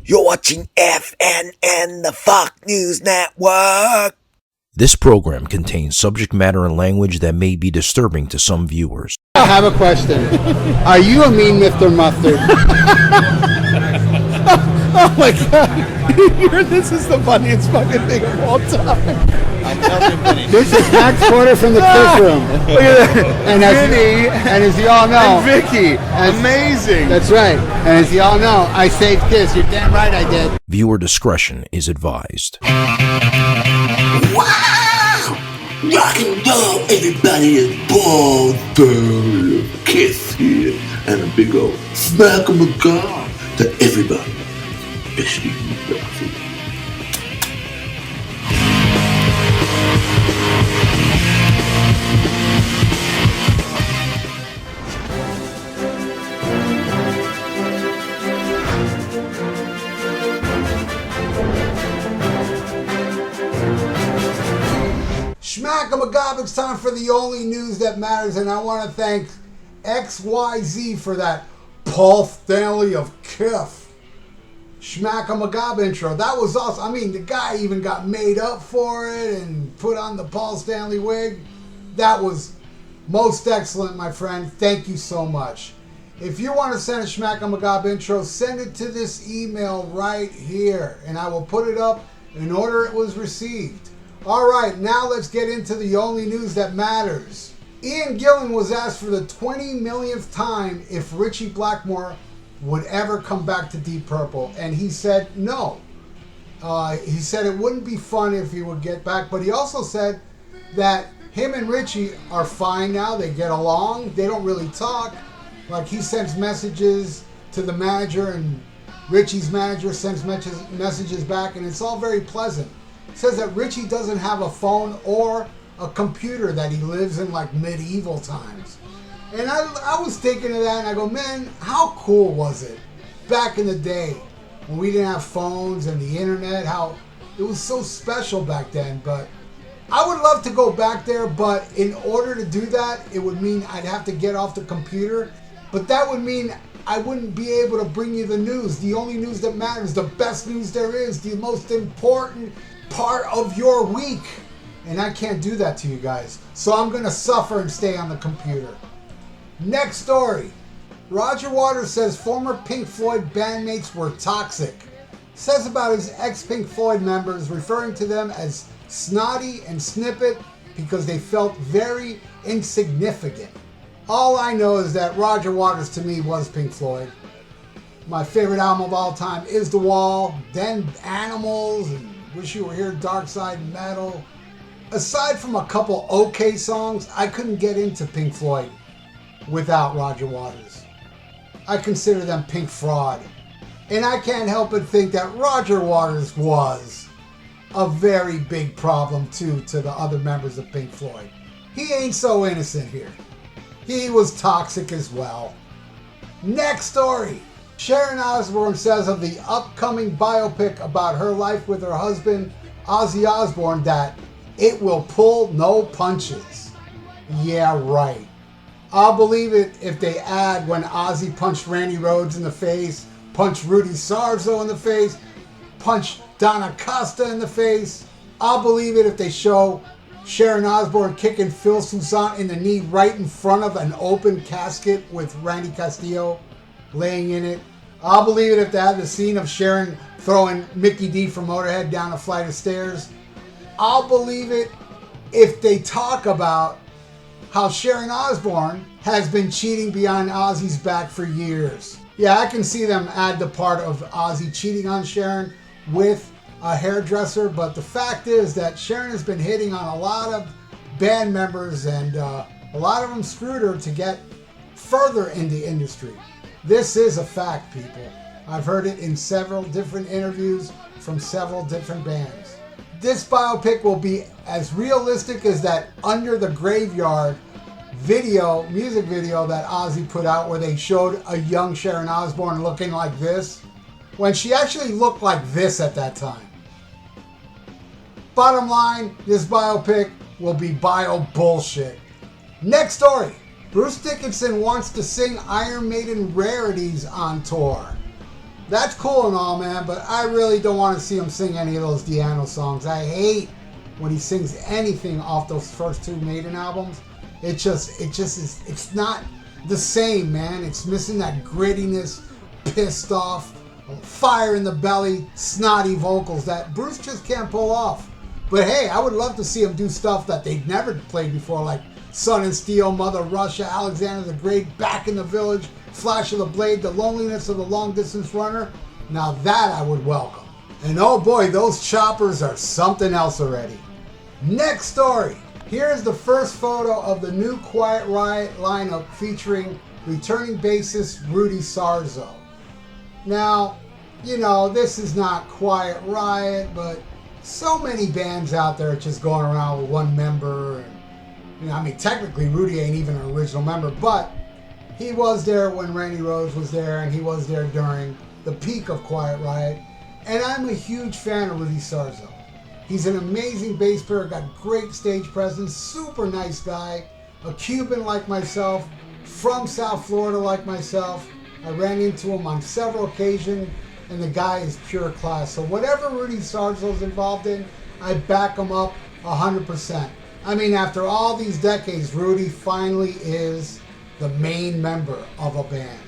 You're watching FNN, the FUKK News Network. This program contains subject matter and language that may be disturbing to some viewers. I have a question. Are you a mean Mr. Mustard? Oh my god. This is the funniest fucking thing of all time. This is Max Porter from the Kiss Room. Look at that. And as you all know, And Vicky. Amazing. That's right. And as you all know, I saved Kiss. You're damn right I did. Viewer discretion is advised. Wow! Rock and roll, everybody is born. Kiss here. And a big old SHMACKEMAGOB to everybody. Especially you, Roxy. SHMACKEMAGOB, it's time for the only news that matters, and I want to thank XYZ for that Paul Stanley of Kiff SHMACKEMAGOB intro. That was awesome. I mean, the guy even got made up for it and put on the Paul Stanley wig. That was most excellent, my friend. Thank you so much. If you want to send a SHMACKEMAGOB intro, send it to this email right here, and I will put it up in order it was received. All right, now let's get into the only news that matters. Ian Gillan was asked for the 20 millionth time if Ritchie Blackmore would ever come back to Deep Purple, and he said no. He said it wouldn't be fun if he would get back, but he also said that him and Ritchie are fine now. They get along. They don't really talk. Like, he sends messages to the manager, and Ritchie's manager sends messages back, and it's all very pleasant. Says that Ritchie doesn't have a phone or a computer, that he lives in like medieval times. And I was thinking of that, and I go, man, how cool was it back in the day when we didn't have phones and the internet? How it was so special back then. But I would love to go back there, but in order to do that, it would mean I'd have to get off the computer. But that would mean I wouldn't be able to bring you the news, the only news that matters, the best news there is, the most important part of your week. And I can't do that to you guys. So I'm going to suffer and stay on the computer. Next story. Roger Waters says former Pink Floyd bandmates were toxic. Says about his ex-Pink Floyd members, referring to them as snotty and snippet because they felt very insignificant. All I know is that Roger Waters to me was Pink Floyd. My favorite album of all time is The Wall, then Animals, and Wish You Were Here, Dark Side Metal. Aside from a couple okay songs, I couldn't get into Pink Floyd without Roger Waters. I consider them pink fraud. And I can't help but think that Roger Waters was a very big problem too to the other members of Pink Floyd. He ain't so innocent here. He was toxic as well. Next story. Sharon Osbourne says of the upcoming biopic about her life with her husband, Ozzy Osbourne, that it will pull no punches. Yeah, right. I'll believe it if they add when Ozzy punched Randy Rhoads in the face, punched Rudy Sarzo in the face, punched Donna Costa in the face. I'll believe it if they show Sharon Osbourne kicking Phil Soussan in the knee right in front of an open casket with Randy Castillo laying in it. I'll believe it if they have the scene of Sharon throwing Mickey D from Motorhead down a flight of stairs. I'll believe it if they talk about how Sharon Osbourne has been cheating behind Ozzy's back for years. Yeah, I can see them add the part of Ozzy cheating on Sharon with a hairdresser, but the fact is that Sharon has been hitting on a lot of band members, and a lot of them screwed her to get further in the industry. This is a fact, people. I've heard it in several different interviews from several different bands. This biopic will be as realistic as that Under the Graveyard music video that Ozzy put out, where they showed a young Sharon Osbourne looking like this, when she actually looked like this at that time. Bottom line, this biopic will be bio bullshit. Next story. Bruce Dickinson wants to sing Iron Maiden Rarities on tour. that's cool and all, man, but I really don't want to see him sing any of those Di'Anno songs. I hate when he sings anything off those first 2 Maiden albums. It just is, it's not the same, man. It's missing that grittiness, pissed off, fire in the belly, snotty vocals that Bruce just can't pull off. But hey, I would love to see him do stuff that they'd never played before, like Sun and Steel, Mother Russia, Alexander the Great, Back in the Village, Flash of the Blade, The Loneliness of the Long Distance Runner. Now that I would welcome. And oh boy, those choppers are something else already. Next story. Here's the first photo of the new Quiet Riot lineup featuring returning bassist Rudy Sarzo. Now, you know, this is not Quiet Riot, but so many bands out there just going around with one member. And, you know, I mean, technically Rudy ain't even an original member, but he was there when Randy Rhoads was there, and he was there during the peak of Quiet Riot. And I'm a huge fan of Rudy Sarzo. He's an amazing bass player, got great stage presence, super nice guy, a Cuban like myself, from South Florida like myself. I ran into him on several occasions, and the guy is pure class. So whatever Rudy Sarzo's involved in, I back him up 100%. I mean, after all these decades, Rudy finally is the main member of a band.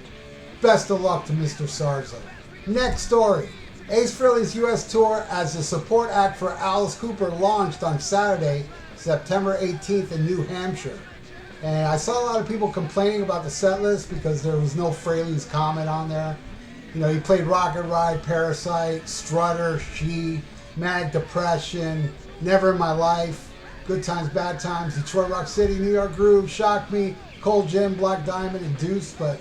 Best of luck to Mr. Sarzo. Next story. Ace Frehley's U.S. tour as a support act for Alice Cooper launched on Saturday, September 18th in New Hampshire. And I saw a lot of people complaining about the set list because there was no Frehley's comment on there. You know, he played Rocket Ride, Parasite, Strutter, She, Manic Depression, Never in My Life, Good Times, Bad Times, Detroit Rock City, New York Groove, Shock Me, Cold Gin, Black Diamond, and Deuce. But,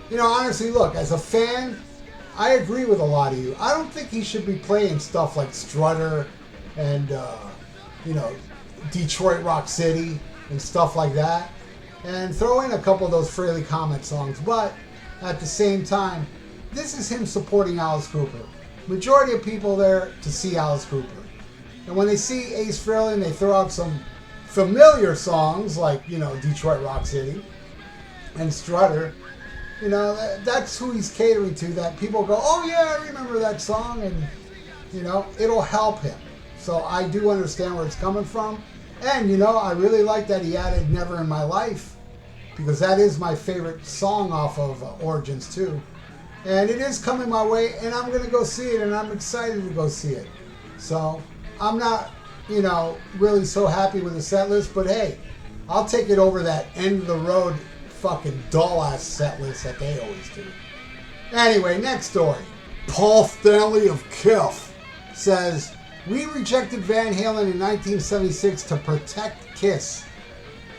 you know, honestly, look, as a fan, I agree with a lot of you. I don't think he should be playing stuff like Strutter and, you know, Detroit Rock City and stuff like that. And throw in a couple of those Frehley comment songs. But at the same time, this is him supporting Alice Cooper. Majority of people there to see Alice Cooper. And when they see Ace Frehley and they throw out some familiar songs like, you know, Detroit Rock City and Strutter, you know, that's who he's catering to, that people go, oh yeah, I remember that song, and, you know, it'll help him. So I do understand where it's coming from. And, you know, I really like that he added Never in My Life, because that is my favorite song off of Origins too. And it is coming my way, and I'm going to go see it, and I'm excited to go see it. So I'm not, you know, really so happy with the set list, but hey, I'll take it over that end of the road fucking dull ass set list that they always do. Anyway, next story. Paul Stanley of Kiff says, we rejected Van Halen in 1976 to protect Kiss.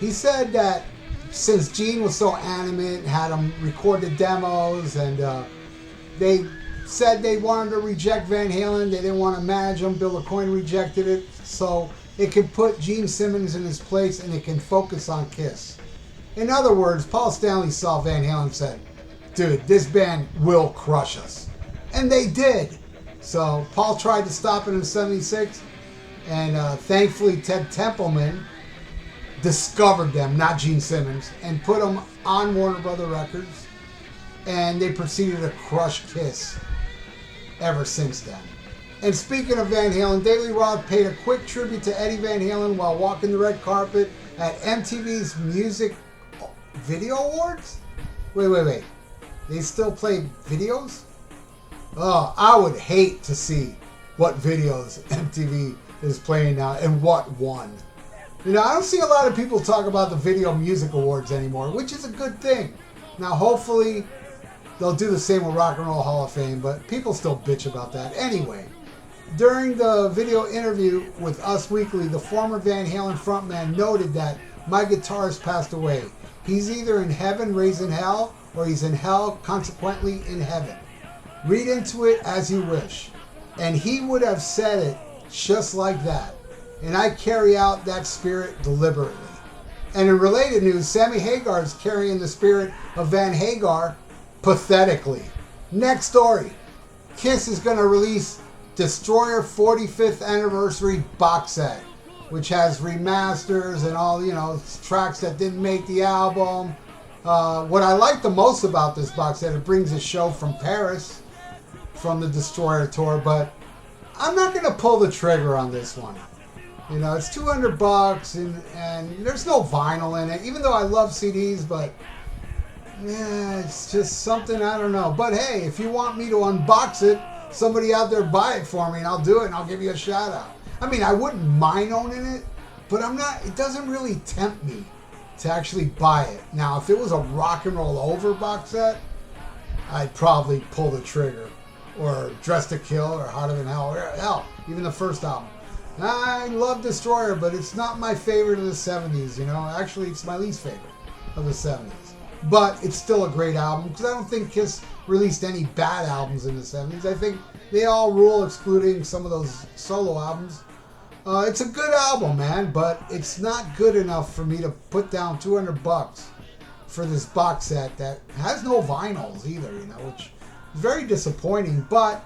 He said that since Gene was so animate, had him record the demos, and they said they wanted to reject Van Halen, they didn't want to manage him, Bill Aucoin rejected it, so it can put Gene Simmons in his place and it can focus on Kiss. In other words, Paul Stanley saw Van Halen and said, dude, this band will crush us. And they did. So Paul tried to stop it in 76, and thankfully Ted Templeman discovered them, not Gene Simmons, and put them on Warner Brother Records, and they proceeded to crush Kiss ever since then. And speaking of Van Halen, Daily Roth paid a quick tribute to Eddie Van Halen while walking the red carpet at MTV's Music Video Awards? Wait. They still play videos? Oh, I would hate to see what videos MTV is playing now and what won. You know, I don't see a lot of people talk about the Video Music Awards anymore, which is a good thing. Now, hopefully, they'll do the same with Rock and Roll Hall of Fame, but people still bitch about that. Anyway, during the video interview with Us Weekly, the former Van Halen frontman noted that my guitarist passed away. He's either in heaven, raised in hell, or he's in hell, consequently in heaven. Read into it as you wish. And he would have said it just like that. And I carry out that spirit deliberately. And in related news, Sammy Hagar is carrying the spirit of Van Hagar pathetically. Next story. Kiss is going to release Destroyer 45th Anniversary box set, which has remasters and all, you know, tracks that didn't make the album. What I like the most about this box set, it brings a show from Paris. from the Destroyer tour, but I'm not going to pull the trigger on this one. You know, it's $200 and there's no vinyl in it, even though I love CDs, but yeah, it's just something, I don't know. But hey, if you want me to unbox it, somebody out there buy it for me and I'll do it and I'll give you a shout out. I mean, I wouldn't mind owning it, but it doesn't really tempt me to actually buy it. Now, if it was a Rock and Roll Over box set, I'd probably pull the trigger. Or Dressed to Kill, or Hotter Than Hell, or hell, even the first album. I love Destroyer, but it's not my favorite of the 70s, you know. Actually, it's my least favorite of the 70s. But it's still a great album, because I don't think Kiss released any bad albums in the 70s. I think they all rule, excluding some of those solo albums. It's a good album, man, but it's not good enough for me to put down $200 for this box set that has no vinyls either, you know, which is very disappointing. But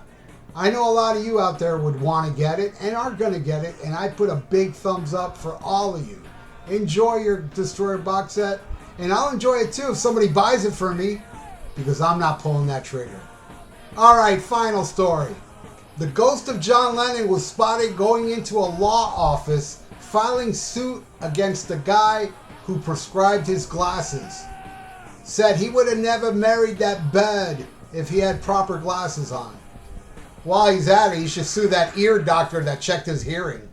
I know a lot of you out there would want to get it and are going to get it, and I put a big thumbs up for all of you. Enjoy your Destroyer box set, and I'll enjoy it too if somebody buys it for me, because I'm not pulling that trigger. Alright, final story. The ghost of John Lennon was spotted going into a law office filing suit against the guy who prescribed his glasses. Said he would have never married that bed if he had proper glasses on. While he's at it, he should sue that ear doctor that checked his hearing.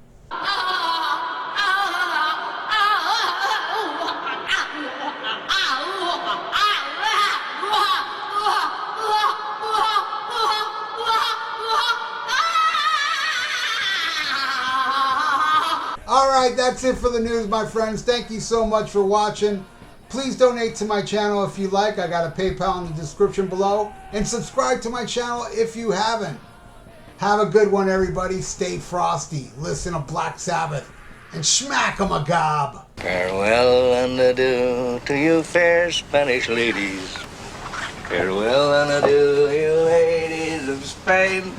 Alright, that's it for the news, my friends. Thank you so much for watching. Please donate to my channel if you like. I got a PayPal in the description below. And subscribe to my channel if you haven't. Have a good one, everybody. Stay frosty. Listen to Black Sabbath. And SHMACKEMAGOB. Farewell and adieu to you fair Spanish ladies. Farewell and adieu, you ladies of Spain.